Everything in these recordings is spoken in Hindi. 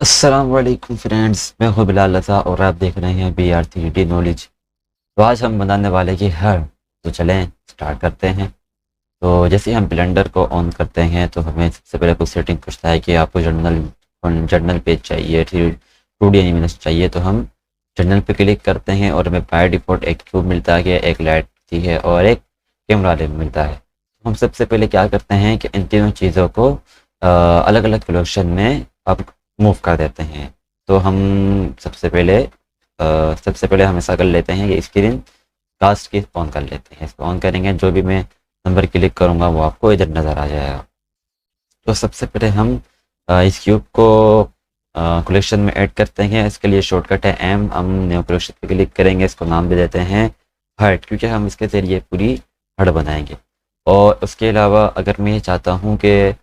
अस्सलाम वालेकुम फ्रेंड्स, मैं हूँ बिलाल रज़ा और आप देख रहे हैं BR3D नॉलेज। तो आज हम बनाने वाले की हर तो चलें स्टार्ट करते हैं। तो जैसे हम ब्लेंडर को ऑन करते हैं तो हमें सबसे पहले कुछ सेटिंग पूछता है कि आपको जर्नल पेज चाहिए, फिर 2D एनिमेशन चाहिए। तो हम जर्नल पे क्लिक करते हैं और हमें बाय डिफ़ॉल्ट एक क्यूब मिलता है, एक लाइट होती है और एक कैमरा लेंस मिलता है। तो हम सबसे पहले क्या करते हैं कि इन तीनों चीज़ों को अलग अलग कलेक्शन में अब मूव कर देते हैं। तो हम सबसे पहले हम ऐसा कर लेते हैं कि स्क्रीन कास्ट की ऑन कर लेते हैं। इसको ऑन करेंगे, जो भी मैं नंबर क्लिक करूँगा वो आपको इधर नज़र आ जाएगा। तो सबसे पहले हम इस क्यूब को कलेक्शन में ऐड करते हैं। इसके लिए शॉर्टकट है एम। हम न्यू कलेक्शन पे क्लिक करेंगे, इसको नाम दे देते हैं हर्ट, क्योंकि हम इसके ज़रिए पूरी हर्ट बनाएंगे। और उसके अलावा अगर मैं ये चाहता हूँ कि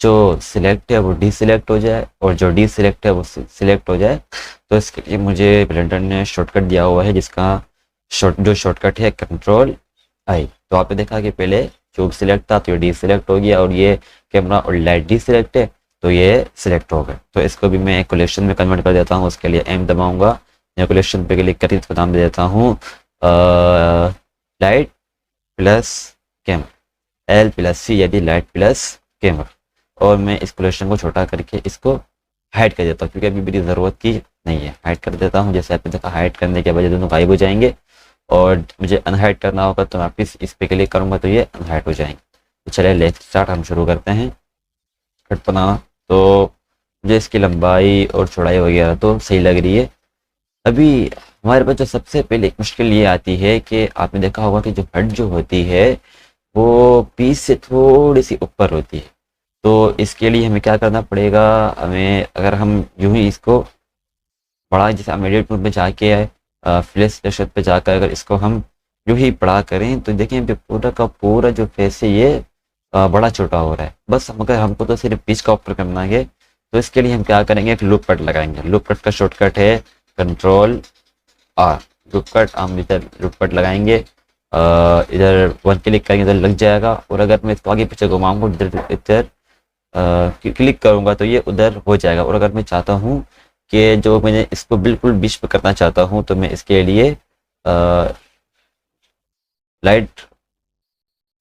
जो सिलेक्ट है वो डी सिलेक्ट हो जाए और जो डी सिलेक्ट है वो सिलेक्ट हो जाए, तो इसके लिए मुझे ब्लेंडर ने शॉर्टकट दिया हुआ है, जिसका जो शॉर्टकट है कंट्रोल आई। तो आपने देखा कि पहले क्यूब सिलेक्ट था तो ये डी सिलेक्ट हो गया, और ये कैमरा और लाइट डी सिलेक्ट है तो ये सिलेक्ट हो गए। तो इसको भी मैं एक कलेक्शन में कन्वर्ट कर देता हूँ। उसके लिए एम दबाऊंगा, या कलेक्शन पे क्लिक करके इसको नाम दे देता हूँ light plus camera, L plus C, यानी लाइट प्लस कैमरा। और मैं इस कलेक्शन को छोटा करके इसको हाइड कर देता हूँ, क्योंकि अभी मेरी ज़रूरत की नहीं है। हाइड कर देता हूँ। जैसे आपने देखा, हाइड करने के बाद ये दोनों गायब हो जाएंगे, और मुझे अनहाइड करना होगा तो मैं वापिस इस पे क्लिक करूँगा तो ये अनहाइड हो जाएंगे। तो चलिए लेट्स स्टार्ट, हम शुरू करते हैं कट बनाना। तो मुझे इसकी लंबाई और चौड़ाई वगैरह तो सही लग रही है। अभी हमारे पास जो सबसे पहले एक मुश्किल ये आती है कि आपने देखा होगा कि जो हट जो होती है वो 20 से थोड़ी सी ऊपर होती है। तो इसके लिए हमें क्या करना पड़ेगा, हमें अगर हम यूं ही इसको बड़ा, जैसे हम एडिट मोड में जाके फ्लैश स्टेशन पे जाकर अगर इसको हम यूं ही बड़ा करें तो देखें कि पूरा का पूरा जो फेस है ये बड़ा छोटा हो रहा है। बस हम, अगर हमको तो सिर्फ पिच का ऊपर करना है, तो इसके लिए हम क्या करेंगे, एक लूप कट लगाएंगे। लूप कट का शॉर्टकट है कंट्रोल आर। लूप कट हम इधर लूप कट लगाएंगे, इधर वन क्लिक करेंगे इधर लग जाएगा। और अगर मैं इसको आगे पीछे घुमाऊंगा, इधर इधर क्लिक करूंगा तो ये उधर हो जाएगा। और अगर मैं चाहता हूँ कि जो मैंने इसको बिल्कुल बीच पे करना चाहता हूँ, तो मैं इसके लिए लाइट,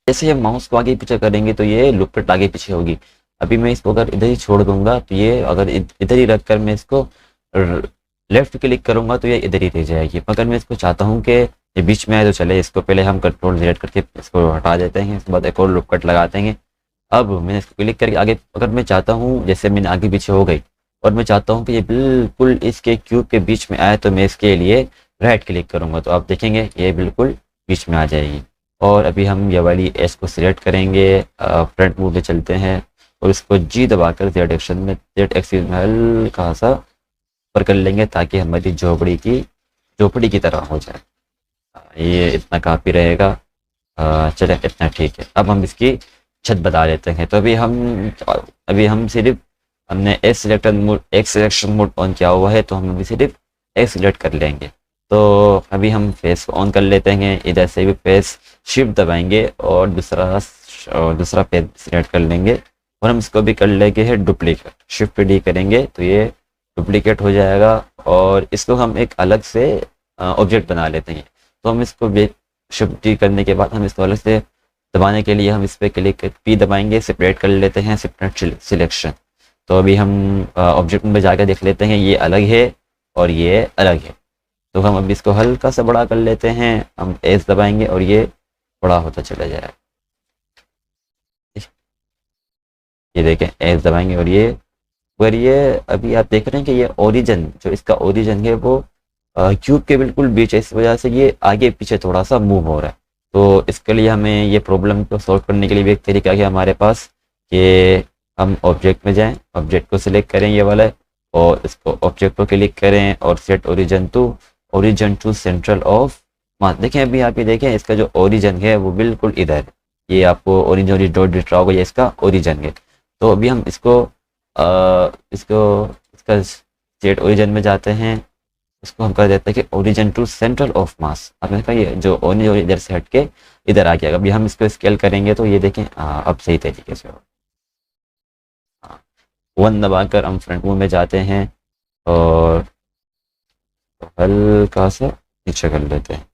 जैसे हम माउस को आगे पीछे करेंगे तो ये लूप कट आगे पीछे होगी। अभी मैं इसको अगर इधर ही छोड़ दूंगा तो ये, अगर इधर ही रख कर मैं इसको लेफ्ट क्लिक करूंगा तो ये इधर ही रह जाएगी। मगर मैं इसको चाहता हूँ कि ये बीच में आए, तो चले इसको पहले हम कंट्रोल Z करके इसको हटा देते हैं। इसके बाद एक और लूप कट लगाते हैं। अब मैंने इसको क्लिक करके आगे, अगर मैं चाहता हूँ, जैसे मैंने आगे पीछे हो गई और मैं चाहता हूँ कि ये बिल्कुल इसके क्यूब के बीच में आए, तो मैं इसके लिए राइट क्लिक करूँगा तो आप देखेंगे ये बिल्कुल बीच में आ जाएगी। और अभी हम ये वाली एस को सिलेक्ट करेंगे, फ्रंट मूव में चलते हैं और इसको जी दबाकर जेड एक्शन में, जेड एक्सिस में हल्का सा ऊपर कर लेंगे, ताकि हमारी झोपड़ी की तरह हो जाए। ये इतना काफ़ी रहेगा। चले इतना ठीक है। अब हम इसकी छत बता देते हैं। तो अभी हम सिर्फ, हमने एक सिलेक्शन मोड ऑन किया हुआ है, तो हम अभी सिर्फ एक सिलेक्ट कर लेंगे। तो अभी हम फेस को ऑन कर लेते हैं। इधर से भी फेस शिफ्ट दबाएंगे और दूसरा फेस सिलेक्ट कर लेंगे। और हम इसको भी कर लेंगे है डुप्लीकेट, शिफ्ट डी करेंगे तो ये डुप्लीकेट हो जाएगा। और इसको हम एक अलग से ऑब्जेक्ट बना लेते हैं। तो हम इसको शिफ्ट डी करने के बाद हम इसको अलग से दबाने के लिए हम इस पर क्लिक पी दबाएंगे, सेपरेट कर लेते हैं, सेपरेट सिलेक्शन। तो अभी हम ऑब्जेक्ट में जाकर देख लेते हैं, ये अलग है और ये अलग है। तो हम अभी इसको हल्का सा बड़ा कर लेते हैं, हम एस दबाएंगे और ये बड़ा होता चला जाएगा। ये देखें, एस दबाएंगे और ये, अगर ये अभी आप देख रहे हैं कि ये ओरिजिन, जो इसका ओरिजिन है वो क्यूब के बिल्कुल बीच है, इस वजह से ये आगे पीछे थोड़ा सा मूव हो रहा है। तो इसके लिए हमें ये प्रॉब्लम को सॉल्व करने के लिए भी एक तरीका है हमारे पास, कि हम ऑब्जेक्ट में जाएं, ऑब्जेक्ट को सिलेक्ट करें ये वाला, और इसको ऑब्जेक्ट को क्लिक करें और set origin to central of mass. देखें अभी आप ये देखें, इसका जो ओरिजिन है वो बिल्कुल इधर है। ये आपको ओरिजिन डॉट दिख रहा होगा, ये इसका ओरिजिन है। तो अभी हम इसका सेट ओरिजिन में जाते हैं, इसको हम कर देते हैं कि origin to central of mass. आपने देखा ये जो ओरिजिन इधर से हट के इधर आ गया। अभी हम इसको स्केल करेंगे तो ये देखें, अब सही तरीके से हो। हाँ, वन दबाकर हम फ्रंट मूव में जाते हैं और हल्का सा नीचे कर लेते हैं,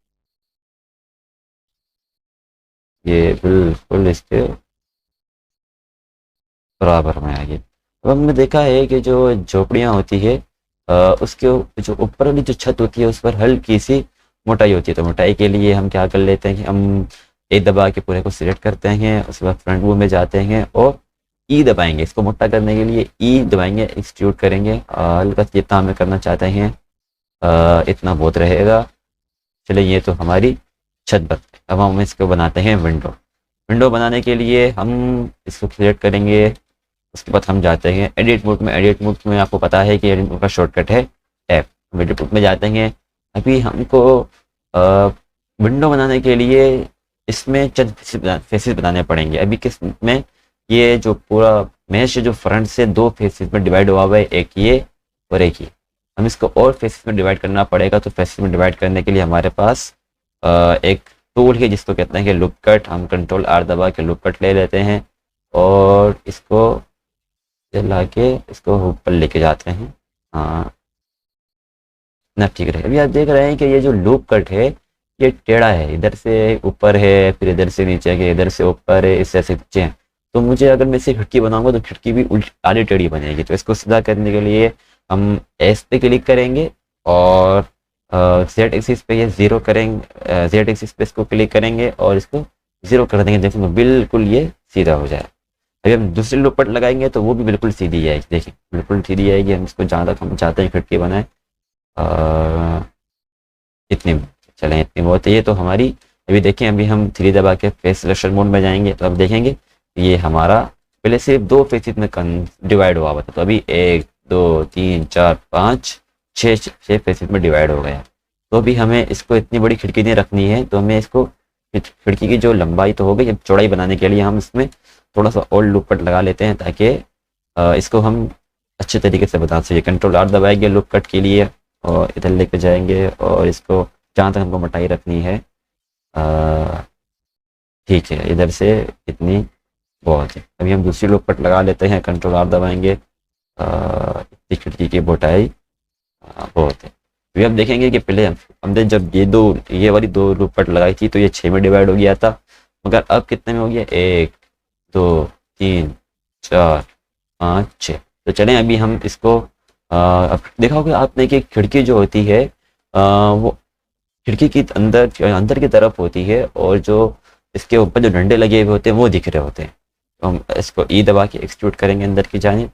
ये बिल्कुल इसके बराबर में आएगी। अब हमने देखा है कि जो झोपड़ियाँ होती है उसके जो ऊपर वाली जो छत होती है उस पर हल्की सी मोटाई होती है। तो मोटाई के लिए हम क्या कर लेते हैं कि हम ए दबा के पूरे को सिलेक्ट करते हैं, उसके बाद फ्रंट व्यू में जाते हैं और ई दबाएंगे। इसको मोटा करने के लिए ई दबाएंगे, एक्सट्रूड करेंगे। हल्का जितना हमें करना चाहते हैं इतना बहुत रहेगा। चलिए ये तो हमारी छत बन गई। अब हम इसको बनाते हैं विंडो। विंडो बनाने के लिए हम इसको सिलेक्ट करेंगे, उसके बाद हम जाते हैं एडिट मोड में। एडिट मोड में आपको पता है कि एडिट मोड का शॉर्टकट है टैब। एडिट मोड में जाते हैं। अभी हमको विंडो बनाने के लिए इसमें चंद फेसेस बनाने पड़ेंगे। अभी किस में ये जो पूरा मैश जो फ्रंट से दो फेसेस में डिवाइड हुआ हुआ है, एक ये और एक ये, हम इसको और फेसेस में डिवाइड करना पड़ेगा। तो फेसेस में डिवाइड करने के लिए हमारे पास एक टूल है जिसको कहते हैं कि लूप कट। हम कंट्रोल आर दबा के लूप कट ले लेते हैं और इसको ला के इसको ऊपर लेके जाते हैं। हाँ ना, ठीक रहे। अभी आप देख रहे हैं कि ये जो लूप कट है ये टेढ़ा है, इधर से ऊपर है, फिर इधर से नीचे है, इधर से ऊपर है, इससे ऐसे नीचे है। तो मुझे अगर मैं इसे खिड़की बनाऊंगा तो खिड़की भी उल्टी आधी टेढ़ी बनेगी। तो इसको सीधा करने के लिए हम एस पे क्लिक करेंगे और जेड एक्सिस पे ये जीरो करेंगे, जेड एक्सिस पे इसको क्लिक करेंगे और इसको जीरो कर देंगे, जैसे बिल्कुल ये सीधा हो जाए। अभी हम दूसरी लूपट लगाएंगे तो वो भी बिल्कुल सीधी आएगी। देखिए बिल्कुल सीधी आएगी। हम इसको जहाँ तक हम चाहते हैं खिड़की बनाए इतनी, चलें इतनी बहुत है। ये तो हमारी अभी देखें, अभी हम 3 दबा के फेस सिलेक्शन मोड में जाएंगे तो अब देखेंगे ये हमारा पहले सिर्फ दो फेसेस में डिवाइड हुआ था। तो अभी 1 2 3 4 5 6 फेसेस में डिवाइड हो गया। तो अभी हमें इसको इतनी बड़ी खिड़की नहीं रखनी है, तो हमें इसको खिड़की की जो लंबाई तो हो गई, अब चौड़ाई बनाने के लिए हम इसमें थोड़ा सा और लूप कट लगा लेते हैं ताकि इसको हम अच्छे तरीके से बता सकें। कंट्रोल आर दबाएंगे लूप कट के लिए और इधर लेके जाएंगे और इसको जहाँ तक हमको मोटाई रखनी है ठीक है, इधर से इतनी बहुत है। अभी हम दूसरी लूप कट लगा लेते हैं, कंट्रोल आर दबाएंगे, इतनी खिड़की की मोटाई बहुत है। अभी हम देखेंगे कि पहले हमने जब ये वाली दो लूप कट लगाई थी तो ये 6 में डिवाइड हो गया था, मगर अब कितने में हो गया 1 2 3 4 5 6। तो चलें अभी हम इसको अब देखा होगा आपने कि खिड़की जो होती है वो खिड़की की अंदर की तरफ होती है और जो इसके ऊपर जो डंडे लगे हुए होते हैं वो दिख रहे होते हैं। तो हम इसको ई दबा के एक्सट्रूड करेंगे अंदर की जानिब।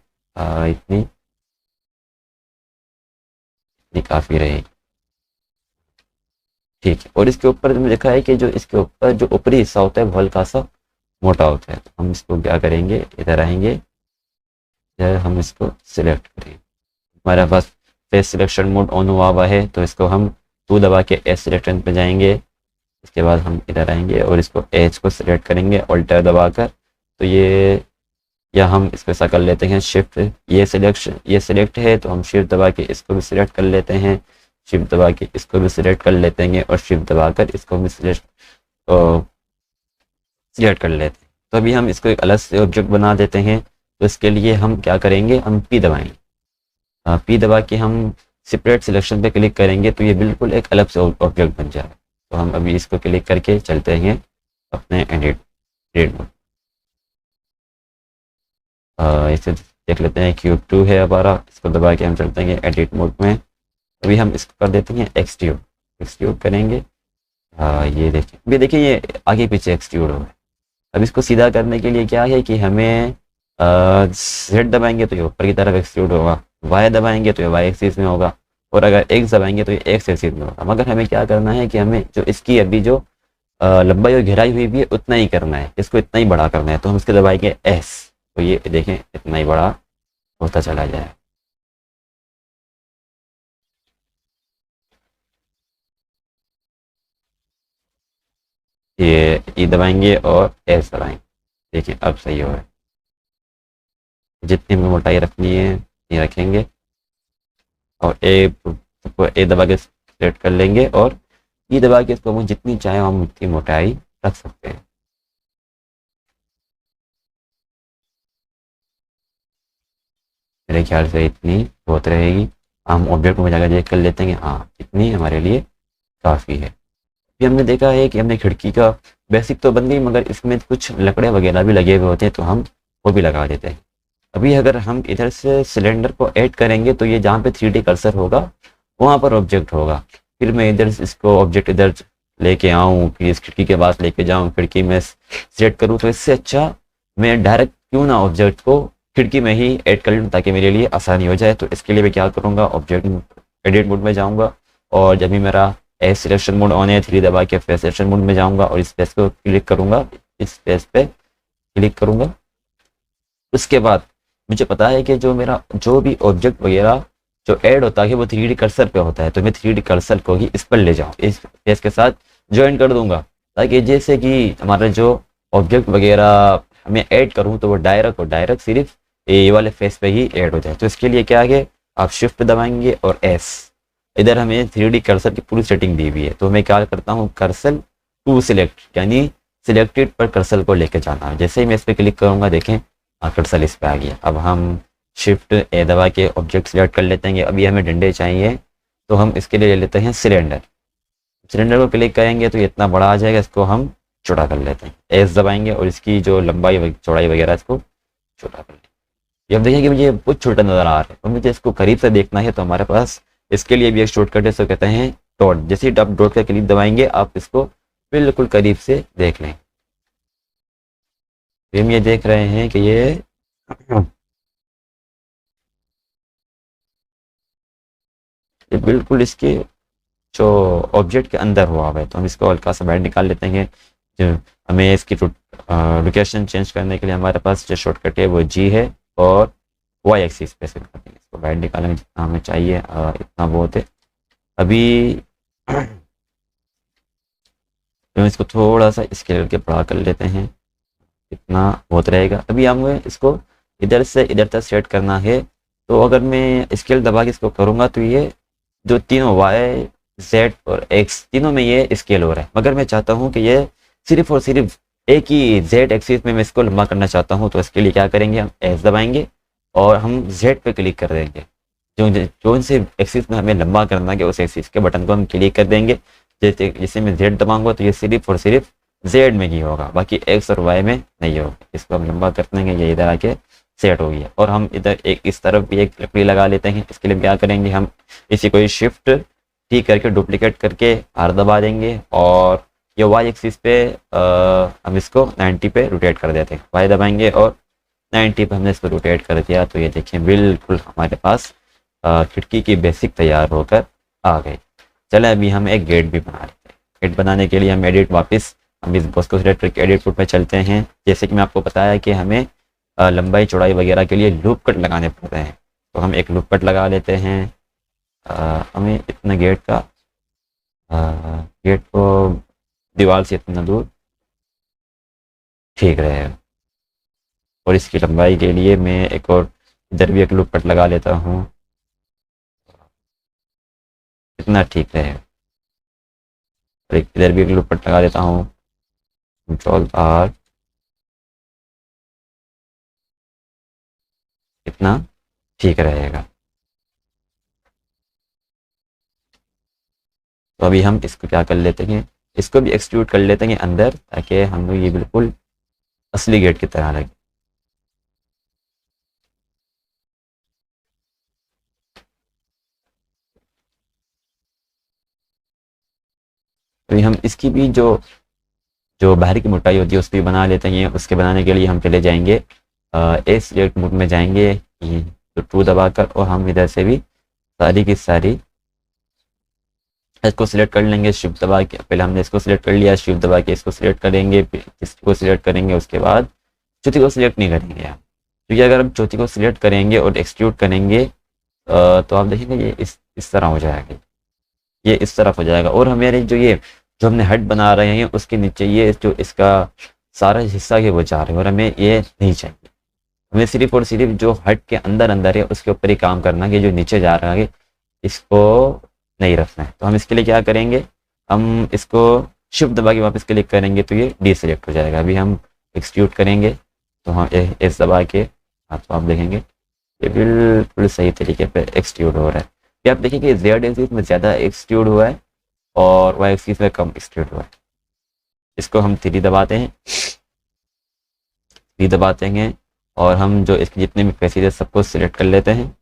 इतनी काफ़ी रहेगी, ठीक है। और इसके ऊपर मैंने देखा है कि जो इसके ऊपर जो ऊपरी हिस्सा होता है वो हल्का सा मोटा होता है। तो हम इसको क्या करेंगे, इधर आएंगे, इधर हम इसको सिलेक्ट करेंगे। हमारे पास फेस सिलेक्शन मोड ऑन हुआ है तो इसको हम 2 दबा के एस सिलेक्शन पे जाएंगे। इसके बाद हम इधर आएंगे और इसको एच को सिलेक्ट करेंगे ऑल्टर दबाकर। तो ये, या हम इसको ऐसा कर लेते हैं शिफ्ट, ये सिलेक्ट है तो हम शिफ्ट दबा के इसको भी सिलेक्ट कर लेते हैं, शिफ्ट दबा के इसको भी सिलेक्ट कर लेते हैं और शिफ्ट दबाकर इसको भी सिलेक्ट कर लेते हैं। तो अभी हम इसको एक अलग से ऑब्जेक्ट बना देते हैं। तो इसके लिए हम क्या करेंगे, हम पी दबाएंगे। पी दबा के हम सेपरेट सिलेक्शन पे क्लिक करेंगे तो ये बिल्कुल एक अलग से ऑब्जेक्ट बन जाएगा। तो हम अभी इसको क्लिक करके चलते हैं अपने एडिट मोड। इसे देख लेते हैं क्यूब 2 है हमारा, इसको दबा के हम चलते हैं एडिट मोड में। अभी हम इसको कर देते हैं एक्सट्रूड करेंगे। ये देखिए ये आगे पीछे एक्सट्रूड हो गया। अब इसको सीधा करने के लिए क्या है कि हमें जेड दबाएंगे तो ये ऊपर की तरफ एक्सट्रूड होगा, वाई दबाएंगे तो ये वाई एक्सिस में होगा, और अगर एक्स दबाएंगे तो ये एक्स एक्सिस में होगा। मगर हमें क्या करना है कि हमें जो इसकी अभी जो लंबाई और गहराई हुई भी है उतना ही करना है, इसको इतना ही बड़ा करना है। तो हम इसके दबाएंगे एस, तो ये देखें इतना ही बड़ा होता चला जाए। ये ई दबाएंगे और एस दबाएंगे, देखिए अब सही हो रहा है। जितनी हमें मोटाई रखनी है ये रखेंगे और ए दबा के सेलेक्ट कर लेंगे और ई दबा के इसको हम जितनी चाहे हम उतनी मोटाई रख सकते हैं। मेरे ख्याल से इतनी बहुत रहेगी। हम ऑब्जेक्ट में जाकर चेक कर लेते हैं कि हाँ इतनी हमारे लिए काफ़ी है। ये हमने देखा है कि हमने खिड़की का बेसिक तो बन गई, मगर इसमें कुछ लकड़े वगैरह भी लगे हुए होते हैं तो हम वो भी लगा देते हैं। अभी अगर हम इधर से सिलेंडर को ऐड करेंगे तो ये जहाँ पे 3D कर्सर होगा वहाँ पर ऑब्जेक्ट होगा। फिर मैं इधर से इसको ऑब्जेक्ट इधर लेके आऊँ, फिर इस खिड़की के पास लेके जाऊँ, खिड़की में सेट करूँ, तो इससे अच्छा मैं डायरेक्ट क्यों ना ऑब्जेक्ट को खिड़की में ही ऐड कर लूँ ताकि मेरे लिए आसानी हो जाए। तो इसके लिए मैं क्या करूँगा, ऑब्जेक्ट एडिट मोड में जाऊँगा और जब भी मेरा एज सिलेक्शन मोड ऑन है 3 दबा के फेस सिलेक्शन मोड में जाऊँगा और इस फेस को क्लिक करूँगा, इस फेस पे क्लिक करूँगा। उसके बाद मुझे पता है कि जो मेरा जो भी ऑब्जेक्ट वगैरह जो ऐड होता है वो 3D कर्सर पे होता है, तो मैं 3D कर्सर को ही इस पर ले जाऊँ, इस फेस के साथ ज्वाइन कर दूंगा, ताकि जैसे कि हमारा जो ऑब्जेक्ट वगैरह मैं ऐड करूँ तो वो डायरेक्ट सिर्फ ये वाले फेस पे ही ऐड हो जाए। तो इसके लिए क्या है, आप शिफ्ट दबाएंगे और एस, इधर हमें 3D कर्सर की पूरी सेटिंग दी हुई है। तो मैं क्या करता हूँ, कर्सर टू सिलेक्ट यानी सिलेक्टेड पर कर्सर को लेकर जाना है। जैसे ही मैं इस पर क्लिक करूँगा देखें कर्सर इस पे आ गया। अब हम शिफ्ट ए दबा के ऑब्जेक्ट सिलेक्ट कर लेते हैं। अभी हमें डंडे चाहिए तो हम इसके लिए ले लेते हैं सिलेंडर। सिलेंडर को क्लिक करेंगे तो ये इतना बड़ा आ जाएगा, इसको हम छोटा कर लेते हैं, एस दबाएंगे और इसकी जो लंबाई चौड़ाई वगैरह इसको छोटा कर लेंगे। ये अब देखिए कि मुझे बहुत छोटा नज़र आ रहा है और मुझे इसको करीब से देखना है, तो हमारे पास इसके लिए भी एक शॉर्टकट है, इसको कहते हैं डॉट। जैसे ही आप डॉट का क्लिक दबाएंगे आप इसको बिल्कुल करीब से देख लें। हम ये देख रहे हैं कि ये बिल्कुल इसके जो ऑब्जेक्ट के अंदर हुआ हुआ है। तो हम इसको हल्का सा बाहर निकाल लेते हैं। जो हमें इसकी लोकेशन चेंज करने के लिए हमारे पास जो शॉर्टकट है वो जी है और वाई एक्सिस पे सेट करते हैं। इसको बाहर निकालेंगे जितना हमें चाहिए इतना बहुत है। अभी तो इसको थोड़ा सा स्केल करके बड़ा कर लेते हैं, इतना बहुत रहेगा। अभी हमें इसको इधर से इधर तक सेट करना है। तो अगर मैं स्केल दबा के इसको करूँगा तो ये जो तीनों वाई जेड और एक्स तीनों में ये स्केल हो रहा है, मगर मैं चाहता हूँ कि ये सिर्फ और सिर्फ एक ही जेड एक्सिस में मैं इसको लंबा करना चाहता हूँ। तो इसके लिए क्या करेंगे, हम एस दबाएंगे और हम जेड पे क्लिक कर देंगे। जो से एक्सिस में हमें लंबा करना है उस एक्सिस के बटन को हम क्लिक कर देंगे। जैसे मैं जेड दबाऊंगा तो ये सिर्फ और सिर्फ जेड में ही होगा, बाकी एक्स और वाई में नहीं होगा। इसको हम लंबा कर देंगे, ये इधर आके सेट हो गया। और हम इधर एक इस तरफ भी एक लकड़ी लगा लेते हैं। इसके लिए क्या करेंगे, हम इसी को ही शिफ्ट टी करके डुप्लीकेट करके आर दबा देंगे और ये वाई एक्सिस पे हम इसको 90 पे रोटेट कर देते हैं। वाई दबाएंगे और 90 पे हमने इसको रोटेट कर दिया। तो ये देखिए बिल्कुल हमारे पास खिड़की की बेसिक तैयार होकर आ गई। चले अभी हम एक गेट भी बना लेते हैं। गेट बनाने के लिए हम एडिट वापस हम इस बॉक्स को सिलेक्ट करके एडिट मोड पे चलते हैं। जैसे कि मैं आपको बताया कि हमें लंबाई चौड़ाई वगैरह के लिए लूप कट लगाने पड़ते हैं, तो हम एक लूप कट लगा लेते हैं। हमें इतना गेट को दीवार से इतना दूर ठीक रहेगा। और इसकी लंबाई के लिए मैं एक और इधर भी एक लूप कट लगा लेता हूँ, इतना ठीक रहेगा। और एक इधर भी एक लूप कट लगा देता हूँ, कंट्रोल आर, इतना ठीक रहेगा। तो अभी हम इसको क्या कर लेते हैं, इसको भी एक्सट्रूड कर लेते हैं अंदर, ताकि हम लोग ये बिल्कुल असली गेट की तरह लगे। तो हम इसकी भी जो जो बाहर की मोटाई होती है उसकी भी बना लेते हैं। उसके बनाने के लिए हम चले जाएंगे एस सिलेक्ट मोड में जाएंगे, ये तो टू दबाकर, और हम इधर से भी सारी की सारी इसको सिलेक्ट कर लेंगे शिफ्ट दबा के। पहले हमने इसको सिलेक्ट कर लिया, शिफ्ट दबा के इसको सिलेक्ट करेंगे, इसको सिलेक्ट करेंगे, उसके बाद चौथी को सिलेक्ट नहीं करेंगे हम, क्योंकि अगर हम चौथी को सिलेक्ट करेंगे और एक्सट्रूड करेंगे तो आप देखेंगे ये इस तरह हो जाएगा, ये इस तरफ हो जाएगा। और हमारे जो हमने हट बना रहे हैं उसके नीचे ये जो इसका सारा हिस्सा है वो जा रहे हैं, और हमें ये नहीं चाहिए। हमें सिर्फ और सिर्फ जो हट के अंदर अंदर है उसके ऊपर ही काम करना है, जो नीचे जा रहा है इसको नहीं रखना है। तो हम इसके लिए क्या करेंगे, हम इसको शिफ्ट दबा के वापस क्लिक करेंगे तो ये डी सिलेक्ट हो जाएगा। अभी हम एक्सट्रूड करेंगे तो हम एस दबा के, हाँ तो आप देखेंगे ये बिल्कुल सही तरीके पे एक्सट्रूड हो रहा है। ये आप देखिए कि जेड एक्सिस में ज़्यादा एक्सट्रूड हुआ है और वाई एक्सिस में कम एक्सट्रूड हुआ है। इसको हम 3 दबाते हैं, 3 दबाते हैं और हम जो इसके जितने भी फेसेस है सबको सिलेक्ट कर लेते हैं,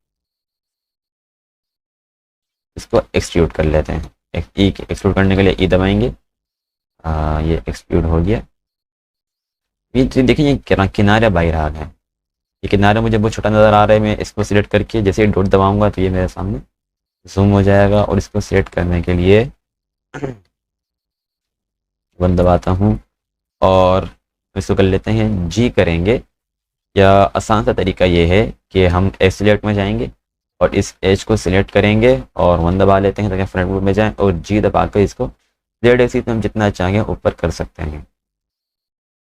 इसको एक्सट्रूड कर लेते हैं। ई एक्सट्रूड करने के लिए ई दबाएंगे, ये एक्सट्रूड हो गया। ये देखिए ये किनारे बाहर आ गए, ये किनारा मुझे बहुत छोटा नज़र आ रहा है। मैं इसको सिलेक्ट करके जैसे ही डॉट दबाऊंगा तो ये मेरे सामने जूम हो जाएगा और इसको सिलेक्ट करने के लिए 1 दबाता हूँ और इसको कर लेते हैं जी करेंगे। या आसान सा तरीका ये है कि हम एक्सीलेट में जाएंगे और इस एज को सिलेक्ट करेंगे और 1 दबा लेते हैं ताकि फ्रंट मोड में जाएं और जी दबा कर इसको जेड एक्सिस में हम जितना चाहें ऊपर कर सकते हैं।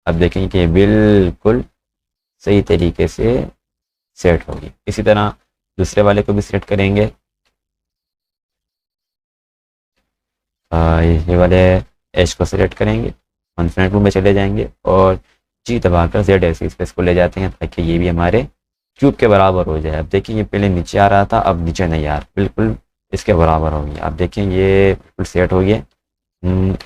अब देखेंगे कि बिल्कुल सही तरीके से सेट होगी। इसी तरह दूसरे वाले को भी सेलेक्ट करेंगे, ये वाले एज को सिलेक्ट करेंगे, फ्रंट मोड में चले जाएंगे और जी दबाकर जेड एक्सिस पे इसको ले जाते हैं ताकि ये भी हमारे क्यूब के बराबर हो जाए। अब देखिए ये पहले नीचे आ रहा था, अब नीचे नहीं आ रहा, बिल्कुल इसके बराबर हो गया। आप देखें ये बिल्कुल सेट हो गया।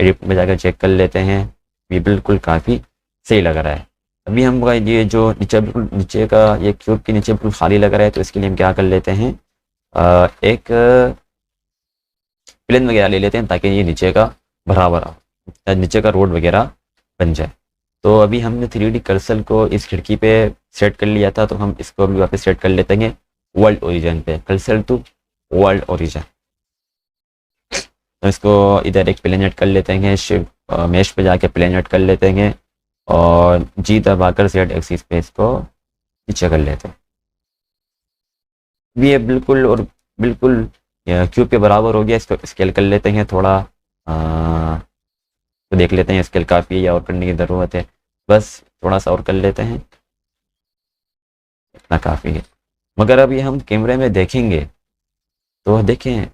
एडिट में जाकर चेक कर लेते हैं, ये बिल्कुल काफ़ी सही लग रहा है। अभी हम ये जो नीचे बिल्कुल नीचे का ये क्यूब के नीचे बिल्कुल खाली लग रहा है तो इसके लिए हम क्या कर लेते हैं, एक प्लेन वगैरह ले लेते हैं ताकि ये नीचे का बराबर हो, नीचे का रोड वगैरह बन जाए। तो अभी हमने 3D कर्सर को इस खिड़की पे सेट कर लिया था तो हम इसको भी वापस सेट कर लेते हैं वर्ल्ड ओरिजिन पे, कर्सर टू वर्ल्ड ओरिजिन। तो इसको इधर एक प्लेन ऐड कर लेते हैं, मेश पे जाके प्लेन ऐड कर लेते हैं और जी दबाकर जेड एक्सिस पे इसको नीचे कर लेते हैं। ये बिल्कुल और बिल्कुल क्यूब के बराबर हो गया। इसको स्केल कर लेते हैं थोड़ा, तो देख लेते हैं स्केल काफ़ी है या और करने की ज़रूरत है, बस थोड़ा सा और कर लेते हैं, इतना काफ़ी है। मगर अभी हम कैमरे में देखेंगे तो देखें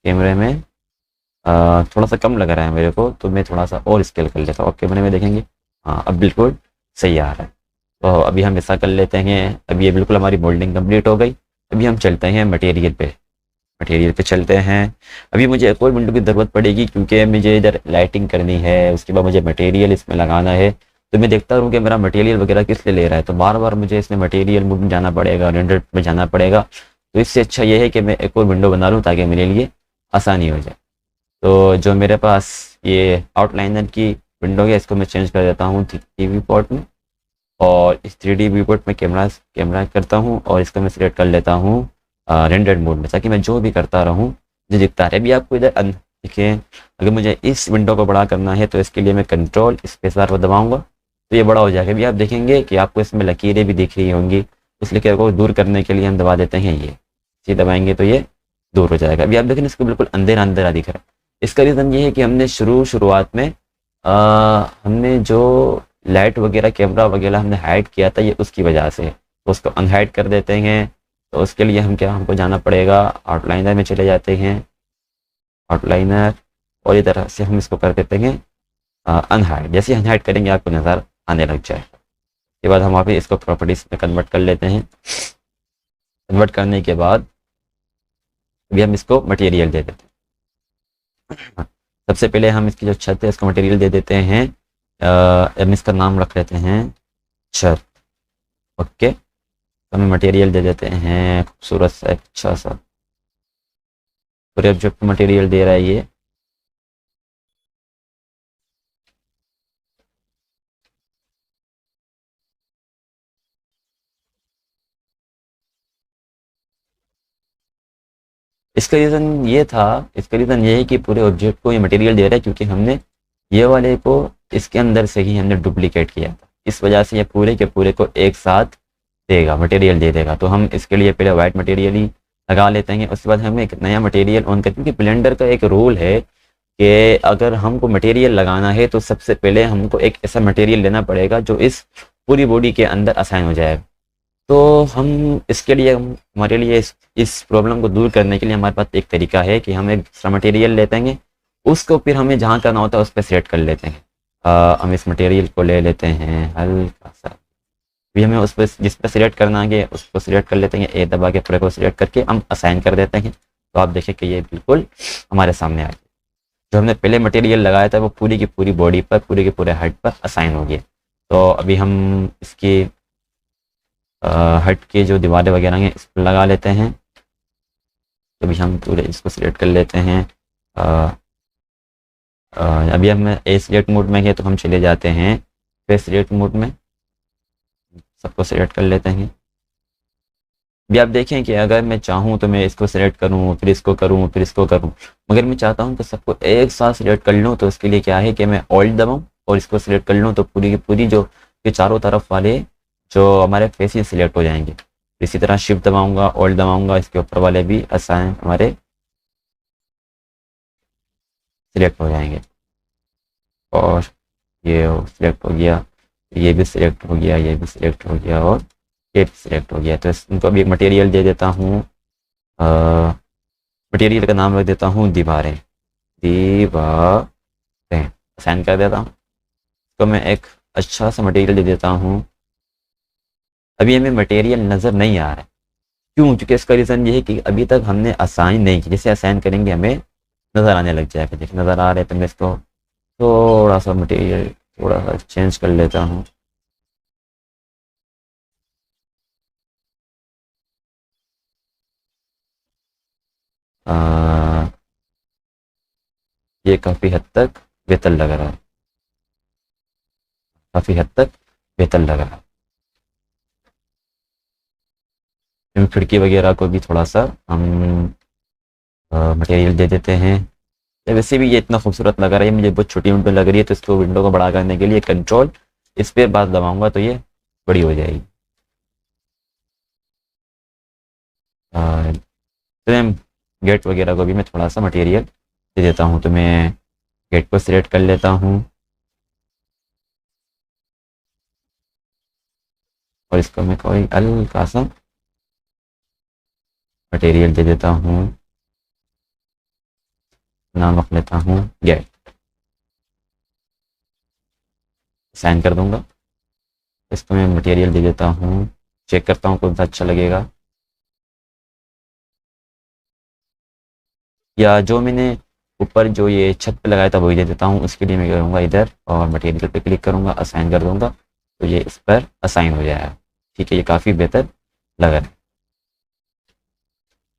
कैमरे में थोड़ा सा कम लग रहा है मेरे को, तो मैं थोड़ा सा और स्केल कर लेता हूँ। अब कैमरे में देखेंगे, हाँ अब बिल्कुल सही आ रहा है। तो अभी हम ऐसा कर लेते हैं। अभी ये बिल्कुल हमारी मोल्डिंग कंप्लीट हो गई। अभी हम चलते हैं मटेरियल पे चलते हैं। अभी मुझे एक और विंडो की ज़रूरत पड़ेगी क्योंकि मुझे इधर लाइटिंग करनी है, उसके बाद मुझे मटेरियल इसमें लगाना है। तो मैं देखता रहूँ कि मेरा मटेरियल वगैरह किस लिए ले रहा है, तो बार बार मुझे इसमें मटेरियल मोड में जाना पड़ेगा, रेंडर में जाना पड़ेगा। तो इससे अच्छा ये है कि मैं एक और विंडो बना लूँ ताकि मेरे लिए आसानी हो जाए। तो जो मेरे पास ये आउटलाइनर की विंडो है इसको मैं चेंज कर देता हूँ 3D व्यू पोर्ट में और इस 3D व्यू पोर्ट में कैमरा करता हूँ और इसको मैं सिलेक्ट कर लेता हूँ रेंडर्ड मोड में ताकि मैं जो भी करता रहूँ मुझे दिखता रहे। अभी आपको इधर देखिए, अगर मुझे इस विंडो को बड़ा करना है तो इसके लिए मैं कंट्रोल स्पेस बार को दबाऊँगा तो ये बड़ा हो जाएगा। अभी आप देखेंगे कि आपको इसमें लकीरें भी दिख रही होंगी, उस लकीर को दूर करने के लिए हम दबा देते हैं ये दबाएंगे तो ये दूर हो जाएगा। अभी आप देखें इसको बिल्कुल अंधेरा अंधेरा दिख रहा है। इसका रीज़न ये है कि हमने शुरुआत में हमने जो लाइट वगैरह कैमरा वगैरह हमने हाइड किया था ये उसकी वजह से, तो उसको अनहाइड कर देते हैं। तो उसके लिए हमको जाना पड़ेगा आउटलाइनर में चले जाते हैं, आउटलाइनर, और इधर से हम इसको कर देते हैं अनहाइड। जैसे अनहाइड करेंगे आपको नज़र आने लग जाएगा। उसके बाद हम वापस इसको प्रॉपर्टीज में कन्वर्ट कर लेते हैं। कन्वर्ट करने के बाद अभी हम इसको मटेरियल दे देते हैं। सबसे पहले हम इसकी जो छत है इसको मटेरियल दे देते हैं, हम इसका नाम रख लेते हैं छत। ओके, तो हमें मटेरियल दे देते हैं खूबसूरत सा अच्छा सा, पूरे ऑब्जेक्ट मटेरियल दे रहा है ये। इसका रीज़न ये है कि पूरे ऑब्जेक्ट को ये मटेरियल दे रहा है क्योंकि हमने ये वाले को इसके अंदर से ही हमने डुप्लीकेट किया था। इस वजह से ये पूरे के पूरे को एक साथ देगा, मटेरियल दे देगा। तो हम इसके लिए पहले वाइट मटेरियल ही लगा लेते हैं, उसके बाद हमें एक नया मटेरियल ऑन करते हैं। क्योंकि ब्लेंडर का एक रूल है कि अगर हमको मटेरियल लगाना है तो सबसे पहले हमको एक ऐसा मटेरियल लेना पड़ेगा जो इस पूरी बॉडी के अंदर असाइन हो जाएगा। तो हम इसके लिए हमारे लिए इस प्रॉब्लम को दूर करने के लिए हमारे पास एक तरीका है कि हम एक दूसरा मटेरियल लेते हैं, उसको फिर हमें जहाँ करना होता है उस पर सेट कर लेते हैं। हम इस मटेरियल को ले लेते हैं हल्का सा, भी हमें उस पर जिस पर सिलेक्ट करना है उसको सिलेक्ट कर लेते हैं, ए दबा के पूरे को सिलेक्ट करके हम असाइन कर देते हैं। तो आप देखें कि ये बिल्कुल हमारे सामने आ गया। जो हमने पहले मटेरियल लगाया था वो पूरी की पूरी बॉडी पर, पूरे के पूरे हेड पर असाइन हो गया। तो अभी हम इसकी हेड की जो दीवारें वगैरह हैं इस पर लगा लेते हैं। तो अभी हम पूरे इसको सिलेक्ट कर लेते हैं। अ, अभी हम ए सिलेक्ट मोड में है तो हम चले जाते हैं फेस सिलेक्ट मोड में, सबको सिलेक्ट कर लेते हैं। भी आप देखें कि अगर मैं चाहूँ तो मैं इसको सिलेक्ट करूँ, फिर इसको करूँ, फिर इसको करूँ, मगर मैं चाहता हूँ कि सबको एक साथ सिलेक्ट कर लूँ। तो उसके लिए क्या है कि मैं ऑल्ट दबाऊँ और इसको सिलेक्ट कर लूँ, तो पूरी की पूरी जो ये चारों तरफ वाले जो हमारे फेसेस सिलेक्ट हो जाएंगे। इसी तरह शिफ्ट दबाऊंगा, ऑल्ट दबाऊंगा, इसके ऊपर वाले भी असाइन हमारे सिलेक्ट हो जाएंगे। और ये सिलेक्ट हो गया, ये भी सिलेक्ट हो गया, ये भी सिलेक्ट हो गया, और ये भी सिलेक्ट हो गया। तो इनको अभी एक मटेरियल दे देता हूँ। मटेरियल का नाम रख देता हूँ दीवारें। दीवारें असाइन कर देता हूँ। तो मैं एक अच्छा सा मटेरियल दे देता हूँ। अभी हमें मटेरियल नज़र नहीं आ रहा है, क्यों? क्योंकि इसका रीज़न ये है कि अभी तक हमने असाइन नहीं किया। जैसे असाइन करेंगे हमें नज़र आने लग जाएगा। जैसे नज़र आ रहे हैं तो मैं इसको थोड़ा सा मटेरियल थोड़ा सा चेंज कर लेता हूँ। ये काफ़ी हद तक बेहतर लग रहा है, काफ़ी हद तक बेहतर लग रहा है। इन खिड़की वगैरह को भी थोड़ा सा हम मटेरियल दे देते हैं। या वैसे भी ये इतना खूबसूरत लग रहा है, मुझे बहुत छोटी विंडो लग रही है, तो इसको विंडो को बड़ा करने के लिए कंट्रोल इस पर बात दबाऊंगा तो ये बड़ी हो जाएगी। सेम गेट वगैरह को भी मैं थोड़ा सा मटेरियल दे देता हूँ। तो मैं गेट को सिलेक्ट कर लेता हूँ और इसको मैं कोई हल्का सा मटेरियल दे देता हूँ। नाम रख लेता हूँ गेट, साइन कर दूंगा। इसको मैं मटेरियल दे देता हूँ, चेक करता हूँ कौन सा अच्छा लगेगा। या जो मैंने ऊपर जो ये छत पे लगाया था वही दे देता हूँ। उसके लिए मैं करूँगा इधर और मटेरियल पे क्लिक करूँगा, असाइन कर दूंगा, तो ये इस पर असाइन हो जाएगा। ठीक है, ये काफ़ी बेहतर लग रहा है।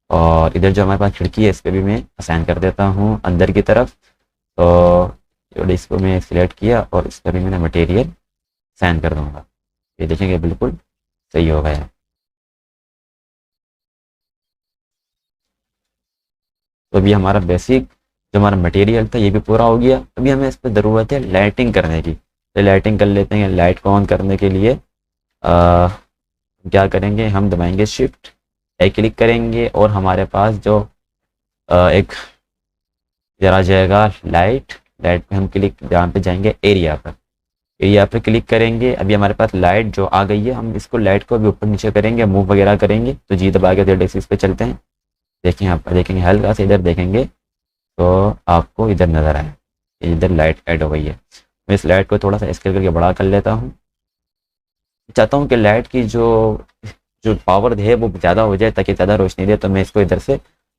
और इधर जो हमारे पास खिड़की है इस पर भी मैं असाइन कर देता हूँ अंदर की तरफ। तो इसको मैं सिलेक्ट किया और इस पर भी मैंने मटेरियल साइन कर दूंगा। ये देखेंगे बिल्कुल सही हो गया। तो अभी हमारा बेसिक जो हमारा मटेरियल था ये भी पूरा हो गया। अभी हमें इस पर ज़रूरत है लाइटिंग करने की। तो लाइटिंग कर लेते हैं। लाइट को ऑन करने के लिए क्या करेंगे, हम दबाएंगे शिफ्ट ए, क्लिक करेंगे और हमारे पास जो एक जरा जाएगा लाइट। लाइट पे हम क्लिक, जहाँ पे जाएंगे एरिया पर, एरिया पे क्लिक करेंगे। अभी हमारे पास लाइट जो आ गई है, हम इसको लाइट को भी ऊपर नीचे करेंगे, मूव वगैरह करेंगे। तो जी दबा के जेड एक्सिस पे चलते हैं। देखें, आप देखेंगे हल्का से इधर देखेंगे तो आपको इधर नज़र आए इधर लाइट ऐड हो गई है। मैं इस लाइट को थोड़ा सा स्केल करके बड़ा कर लेता हूँ। चाहता हूँ कि लाइट की जो जो पावर है वो ज़्यादा हो जाए ताकि ज़्यादा रोशनी दे। तो मैं इसको इधर से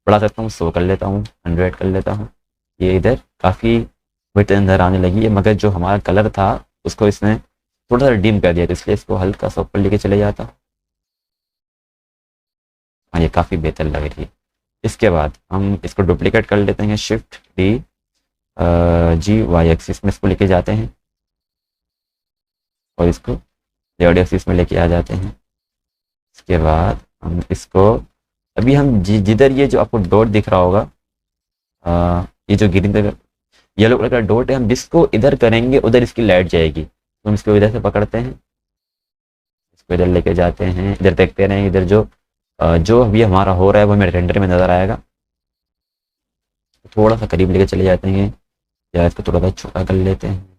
बढ़ा सकता हूँ, 100 कर लेता हूँ, 100 कर लेता हूँ। ये इधर काफ़ी बेहतर अंदर आने लगी है, मगर जो हमारा कलर था उसको इसने थोड़ा सा डिम कर दिया, तो इसलिए इसको हल्का सा ऊपर लेके चले जाता। हाँ, ये काफ़ी बेहतर लग रही है। इसके बाद हम इसको डुप्लीकेट कर लेते हैं, shift D G Y axis में इसको लेके जाते हैं और इसको जेड एक्सिस में लेके आ जाते हैं। इसके बाद हम इसको अभी हम जिधर ये जो आपको डॉट दिख रहा होगा, ये जो ग्रीन कलर येलो कलर का डॉट है, हम जिसको इधर करेंगे उधर इसकी लाइट जाएगी। तो हम इसको इधर से पकड़ते हैं, इसको इधर लेके जाते हैं, इधर देखते रहेंगे। इधर जो अभी हमारा हो रहा है वो हमें रेंडर में नज़र आएगा। थोड़ा सा करीब लेके चले जाते हैं या इसको थोड़ा सा छोटा कर लेते हैं।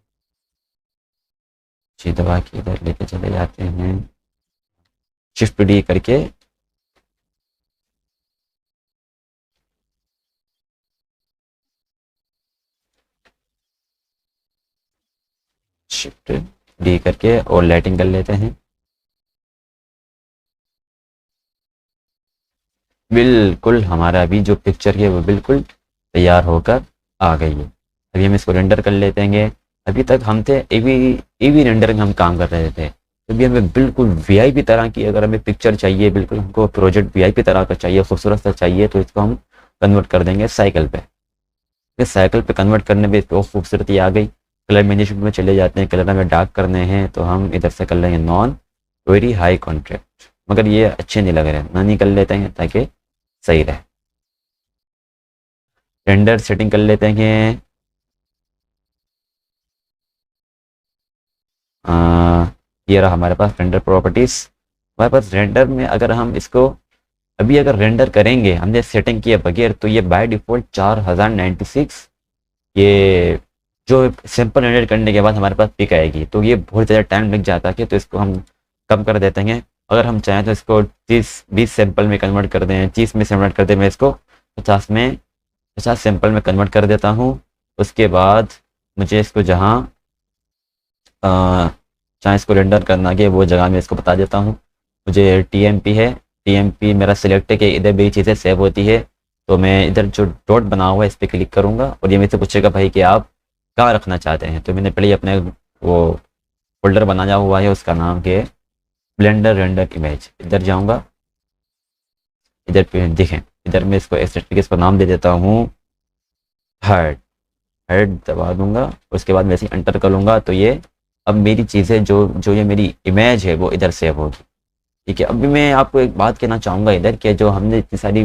जी दबा के इधर लेके चले जाते हैं, शिफ्ट डी करके शिफ्ट डी करके और लाइटिंग कर लेते हैं। बिल्कुल हमारा अभी जो पिक्चर है वो बिल्कुल तैयार होकर आ गई है। अभी हम इसको रेंडर कर लेते हैं। अभी तक हम थे एवी एवी रेंडरिंग हम काम कर रहे थे। अभी हमें बिल्कुल वीआईपी तरह की अगर हमें पिक्चर चाहिए, बिल्कुल हमको प्रोजेक्ट वीआईपी तरह का चाहिए, खूबसूरत सा चाहिए, तो इसको हम कन्वर्ट कर देंगे साइकिल पे। इस साइकिल पे कन्वर्ट करने में तो खूबसूरती आ गई। कलर मैनेजमेंट में चले जाते हैं, कलर हमें डार्क करने हैं तो हम इधर से कर लेंगे नॉन वेरी हाई कॉन्ट्रास्ट, मगर ये अच्छे नहीं लग रहे, नहीं कर लेते हैं ताकि सही रहे। रेंडर सेटिंग कर लेते हैं। ये रहा हमारे पास रेंडर प्रॉपर्टीज। हमारे पास रेंडर में अगर हम इसको अभी अगर रेंडर करेंगे हमने सेटिंग किए बगैर, तो ये बाय डिफ़ॉल्ट 4096 ये जो सिंपल रेंडर करने के बाद हमारे पास पिक आएगी, तो ये बहुत ज़्यादा टाइम लग जाता है। तो इसको हम कम कर देते हैं। अगर हम चाहें तो इसको 30-20 सैंपल में कन्वर्ट कर दें, 30 में कन्वर्ट कर दें। मैं इसको 50 सैंपल में कन्वर्ट कर देता हूँ। उसके बाद मुझे इसको जहाँ जहाँ इसको रेंडर करना है वो जगह मैं इसको बता देता हूँ। मुझे टीएमपी है, टीएमपी मेरा सिलेक्ट है कि इधर भी चीज़ें सेव होती है। तो मैं इधर जो डॉट बना हुआ है इस पर क्लिक करूँगा और ये मुझसे पूछेगा भाई कि आप कहाँ रखना चाहते हैं। तो मैंने पहले अपने वो फोल्डर बनाया हुआ है, उसका नाम क्या है, ब्लेंडर रेंडर इमेज। इधर जाऊँगा, इधर पे देखें, इधर मैं इसको इसका नाम दे देता हूँ हेड। हेड दबा दूंगा, उसके बाद मैं ऐसे एंटर कर लूँगा। तो ये अब मेरी चीज़ें जो जो ये मेरी इमेज है वो इधर सेव होगी। ठीक है, अभी मैं आपको एक बात कहना चाहूँगा इधर कि जो हमने इतनी सारी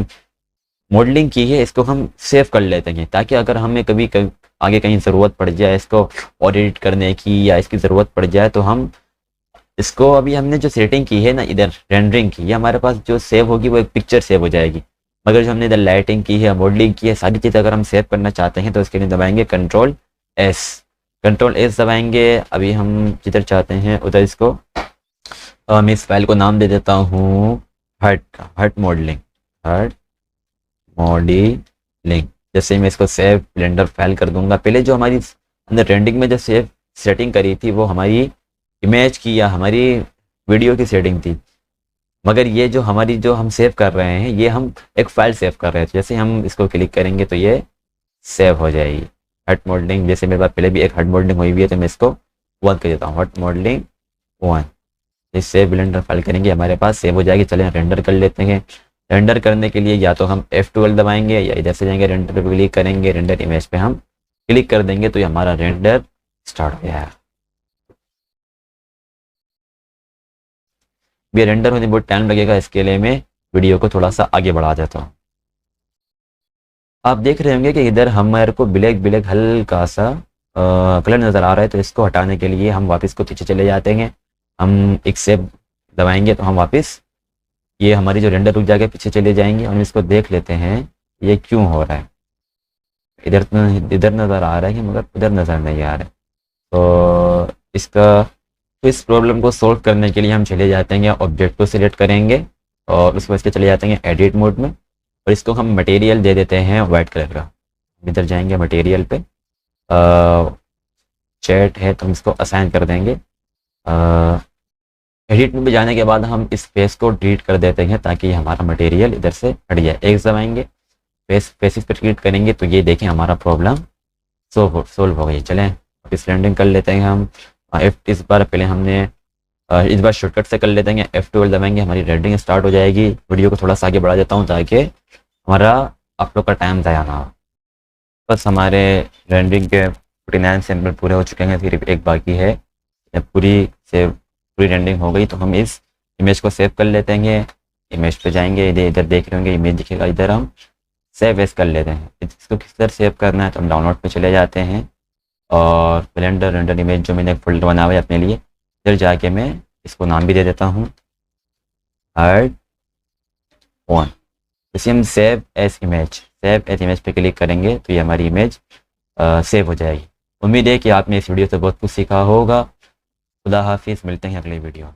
मॉडलिंग की है इसको हम सेव कर लेते हैं, ताकि अगर हमें कभी आगे कहीं ज़रूरत पड़ जाए इसको ऑडिट करने की या इसकी ज़रूरत पड़ जाए तो हम इसको, अभी हमने जो सेटिंग की है ना इधर रेंडरिंग की, ये हमारे पास जो सेव होगी वो एक पिक्चर सेव हो जाएगी। मगर जो हमने इधर लाइटिंग की है, मॉडलिंग की है, सारी चीज़ अगर हम सेव करना चाहते हैं तो इसके लिए दबाएंगे कंट्रोल एस दबाएंगे। अभी हम जिधर चाहते हैं उधर इसको मैं इस फाइल को नाम दे देता हूँ हट मॉडलिंग। जैसे मैं इसको सेव ब्लेंडर फाइल कर दूंगा। पहले जो हमारी अंदर रेंडिंग में जो सेव सेटिंग करी थी वो हमारी इमेज की या हमारी वीडियो की सेटिंग थी, मगर ये जो हमारी जो हम सेव कर रहे हैं ये हम एक फ़ाइल सेव कर रहे थे। जैसे हम इसको क्लिक करेंगे तो ये सेव हो जाएगी हट मॉडलिंग। जैसे मेरे पास पहले भी एक हट मॉडलिंग हुई हुई है तो मैं इसको 1 कर देता हूँ, हट मॉडलिंग 1। इस सेव ब्लेंडर फाइल करेंगे हमारे पास सेव हो जाएगी। चलें रेंडर कर लेते हैं। रेंडर करने के लिए या तो हम F12 दबाएंगे या इधर से जाएंगे रेंडर पे क्लिक करेंगे, रेंडर इमेज पे हम क्लिक कर देंगे तो ये हमारा रेंडर स्टार्ट हो गया है। ये रेंडर होने बहुत टाइम लगेगा, इसके लिए मैं वीडियो को थोड़ा सा आगे बढ़ा देता हूँ। आप देख रहे होंगे कि इधर हमारे को ब्लैक हल्का सा कलर नज़र आ रहा है, तो इसको हटाने के लिए हम वापस को पीछे चले जाते हैं। हम एक सेव दबाएंगे तो हम वापस ये हमारी जो रेंडर रुक जाके पीछे चले जाएंगे। हम इसको देख लेते हैं ये क्यों हो रहा है। इधर नज़र आ रहा है मगर उधर नज़र नहीं आ रहा है। तो इस प्रॉब्लम को सॉल्व करने के लिए हम चले जाते हैं ऑब्जेक्ट को सिलेक्ट करेंगे और उसको इसके चले जाते हैं एडिट मोड में और इसको हम मटेरियल दे देते हैं वाइट कलर का। इधर जाएंगे मटेरियल पे, चैट है तो हम इसको असाइन कर देंगे। एडिट में जाने के बाद हम इस फेस को डिलीट कर देते हैं ताकि हमारा मटेरियल इधर से हट जाए। एक दबाएंगे, फेसिस पर क्लिक करेंगे तो ये देखें हमारा प्रॉब्लम सोल्व हो गई। चलें इस रेंडरिंग कर लेते हैं हम। इस बार पहले हमने इस बार शॉर्टकट से कर लेते हैं, F12 दबाएंगे, हमारी रेंडरिंग स्टार्ट हो जाएगी। वीडियो को थोड़ा सा आगे बढ़ा देता हूँ ताकि हमारा आप लोग का टाइम ज़ाया ना हो। बस हमारे रेंडरिंग के 49 सैंपल पूरे हो चुके हैं, सिर्फ एक बाकी है। पूरी रेंडरिंग हो गई तो हम इस इमेज को सेव कर लेते हैं। इमेज पे जाएंगे, इधर देख रहे होंगे इमेज दिखेगा, इधर हम सेव एज कर लेते हैं। इसको किस तरह सेव करना है तो हम डाउनलोड पे चले जाते हैं और ब्लेंडर रेंडर इमेज जो मैंने एक फोल्डर बना हुआ है अपने लिए, इधर जाके मैं इसको नाम भी दे देता हूँ हट 1। जैसे हम सेव एज इमेज पे क्लिक करेंगे तो ये हमारी इमेज सेव हो जाएगी। उम्मीद है कि आपने इस वीडियो से बहुत कुछ सीखा होगा। खुदा हाफिज़, मिलते हैं अगले वीडियो में।